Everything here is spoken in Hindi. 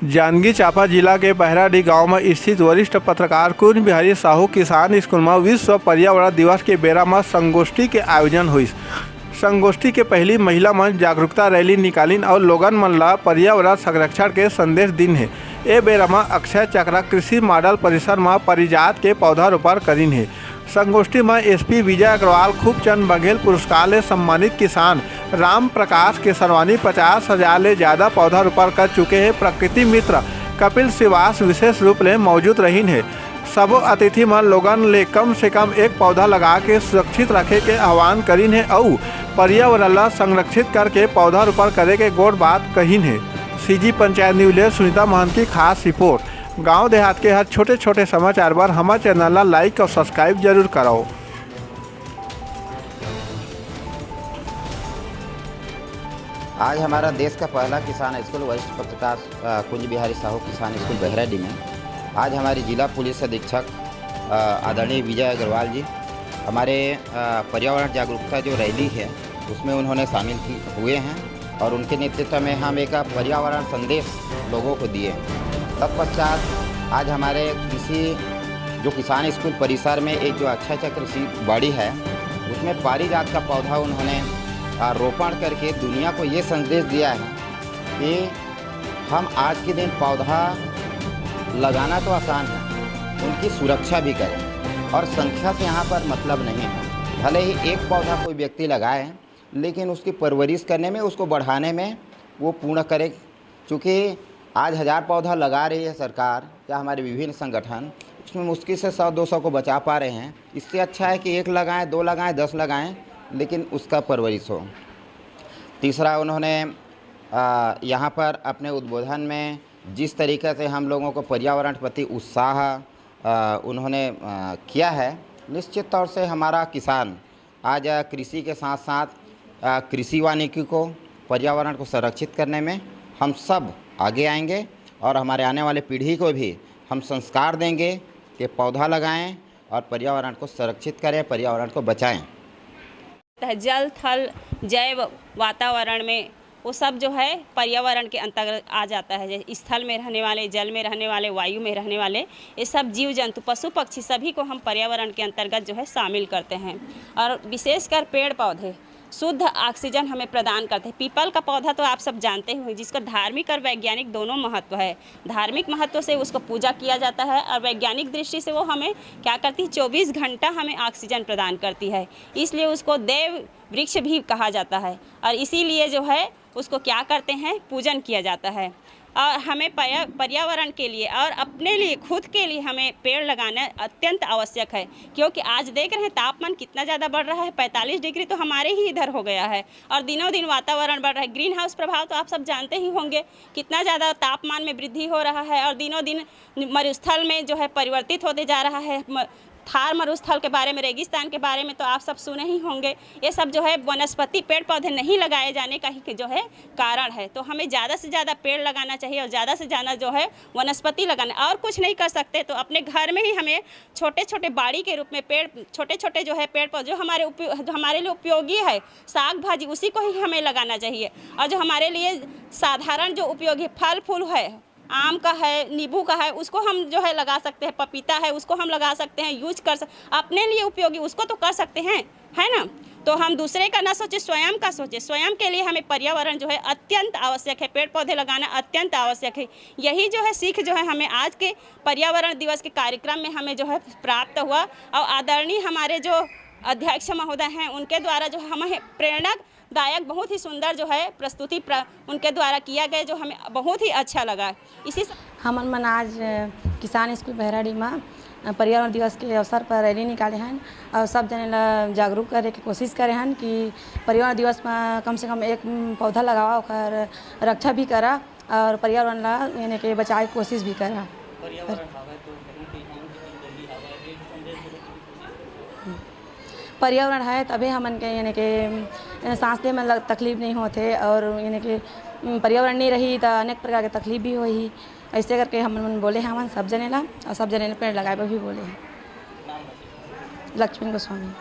जांजगीर चांपा जिला के बहराडीह गांव में स्थित वरिष्ठ पत्रकार कुंज बिहारी साहू किसान स्कूल में विश्व पर्यावरण दिवस के बेरा में संगोष्ठी के आयोजन हुई। संगोष्ठी के पहली महिला मन जागरूकता रैली निकालिन और लोगन मन ला पर्यावरण संरक्षण के संदेश दिन है। ए बेरा में अक्षय चक्र कृषि मॉडल परिसर में परिजात के पौधारोपण करीन है। संगोष्ठी में एसपी विजय अग्रवाल खूबचंद बघेल पुरस्कार ले सम्मानित किसान राम प्रकाश केसरवानी 50,000 ले ज़्यादा पौधारोपण कर चुके हैं। प्रकृति मित्र कपिल श्रीवास विशेष रूप ले मौजूद रहीन है। सबो अतिथि मन लोगन ले कम से कम एक पौधा लगा के सुरक्षित रखे के आह्वान करीन है और पर्यावरण ला संरक्षित करके पौधारोपण करे के गोड़ बात कहीन है। सीजी पंचायत न्यूज़ ले सुनीता महंत की खास रिपोर्ट। गांव देहात के हर छोटे छोटे समाचार बार हमारे चैनल ला लाइक और सब्सक्राइब जरूर कराओ। आज हमारा देश का पहला किसान स्कूल वरिष्ठ पत्रकार कुंज बिहारी साहू किसान स्कूल बहराडीह में आज हमारी जिला पुलिस अधीक्षक आदरणीय विजय अग्रवाल जी हमारे पर्यावरण जागरूकता जो रैली है उसमें उन्होंने शामिल हुए हैं और उनके नेतृत्व में हम एक पर्यावरण संदेश लोगों को दिए। तत्पश्चात आज हमारे जो किसान स्कूल परिसर में एक जो अक्षय चक्र बाड़ी है उसमें पारिजात का पौधा उन्होंने रोपण करके दुनिया को ये संदेश दिया है कि हम आज के दिन पौधा लगाना तो आसान है, उनकी सुरक्षा भी करें और संख्या से यहाँ पर मतलब नहीं है। भले ही एक पौधा कोई व्यक्ति लगाए लेकिन उसकी परवरिश करने में उसको बढ़ाने में वो पूर्ण करे। चूँकि आज 1000 पौधा लगा रही है सरकार या हमारे विभिन्न संगठन, उसमें मुश्किल से 100-200 को बचा पा रहे हैं। इससे अच्छा है कि 1 लगाएं, 2 लगाएं, 10 लगाएं, लेकिन उसका परवरिश हो। तीसरा, उन्होंने यहाँ पर अपने उद्बोधन में जिस तरीके से हम लोगों को पर्यावरण प्रति उत्साह उन्होंने किया है, निश्चित तौर से हमारा किसान आज कृषि के साथ साथ कृषि वानिकी को पर्यावरण को संरक्षित करने में हम सब आगे आएंगे और हमारे आने वाले पीढ़ी को भी हम संस्कार देंगे कि पौधा लगाएं और पर्यावरण को संरक्षित करें, पर्यावरण को बचाएं। जल थल जैव वातावरण में वो सब जो है पर्यावरण के अंतर्गत आ जाता है। जैसे स्थल में रहने वाले, जल में रहने वाले, वायु में रहने वाले, ये सब जीव जंतु पशु पक्षी सभी को हम पर्यावरण के अंतर्गत जो है शामिल करते हैं। और विशेषकर पेड़ पौधे शुद्ध ऑक्सीजन हमें प्रदान करते हैं। पीपल का पौधा तो आप सब जानते ही, जिसका धार्मिक और वैज्ञानिक दोनों महत्व है। धार्मिक महत्व से उसको पूजा किया जाता है और वैज्ञानिक दृष्टि से वो हमें क्या करती है, 24 घंटा हमें ऑक्सीजन प्रदान करती है। इसलिए उसको देव वृक्ष भी कहा जाता है और इसीलिए जो है उसको क्या करते हैं, पूजन किया जाता है। और हमें पर्यावरण के लिए और अपने लिए खुद के लिए हमें पेड़ लगाना अत्यंत आवश्यक है, क्योंकि आज देख रहे हैं तापमान कितना ज़्यादा बढ़ रहा है। 45 डिग्री तो हमारे ही इधर हो गया है और दिनों दिन वातावरण बढ़ रहा है। ग्रीन हाउस प्रभाव तो आप सब जानते ही होंगे, कितना ज़्यादा तापमान में वृद्धि हो रहा है और दिनों दिन मरुस्थल में जो है परिवर्तित होते जा रहा है। थार मरुस्थल के बारे में, रेगिस्तान के बारे में तो आप सब सुने ही होंगे। ये सब जो है वनस्पति पेड़ पौधे नहीं लगाए जाने का ही जो है कारण है। तो हमें ज़्यादा से ज़्यादा पेड़ लगाना चाहिए और ज़्यादा से ज़्यादा जो है वनस्पति लगाना। और कुछ नहीं कर सकते तो अपने घर में ही हमें छोटे छोटे बाड़ी के रूप में पेड़, छोटे छोटे जो है पेड़ पौधे जो हमारे लिए उपयोगी है, साग भाजी, उसी को ही हमें लगाना चाहिए। और जो हमारे लिए साधारण जो उपयोगी फल फूल है, आम का है, नींबू का है, उसको हम जो है लगा सकते हैं। पपीता है, उसको हम लगा सकते हैं, यूज कर अपने लिए उपयोगी उसको तो कर सकते हैं, है ना। तो हम दूसरे का ना सोचे, स्वयं का सोचे। स्वयं के लिए हमें पर्यावरण जो है अत्यंत आवश्यक है, पेड़ पौधे लगाना अत्यंत आवश्यक है। यही जो है सीख जो है हमें आज के पर्यावरण दिवस के कार्यक्रम में हमें जो है प्राप्त हुआ। और आदरणीय हमारे जो अध्यक्ष महोदय हैं उनके द्वारा जो हमें प्रेरणादायक बहुत ही सुंदर जो है प्रस्तुति उनके द्वारा किया गया, जो हमें बहुत ही अच्छा लगा। इसी हमन मन आज किसान स्कूल बहराडीह में पर्यावरण दिवस के अवसर पर रैली निकाले हैं और सब जने ला जागरूक करे की कोशिश करे हैं कि पर्यावरण दिवस में कम से कम एक पौधा लगावा, ओकर रक्षा भी करा और पर्यावरण ला यानी कि बचाए की कोशिश भी करा। पर्यावरण है तभी हमन के यानी कि सांस ले में तकलीफ नहीं होते और यानी कि पर्यावरण नहीं रही तो अनेक प्रकार के तकलीफ भी होही। ऐसे करके हम बोले हैं हम सब जने ला और सब जने पेड़ लगाए पर भी बोले हैं। लक्ष्मी गोस्वामी।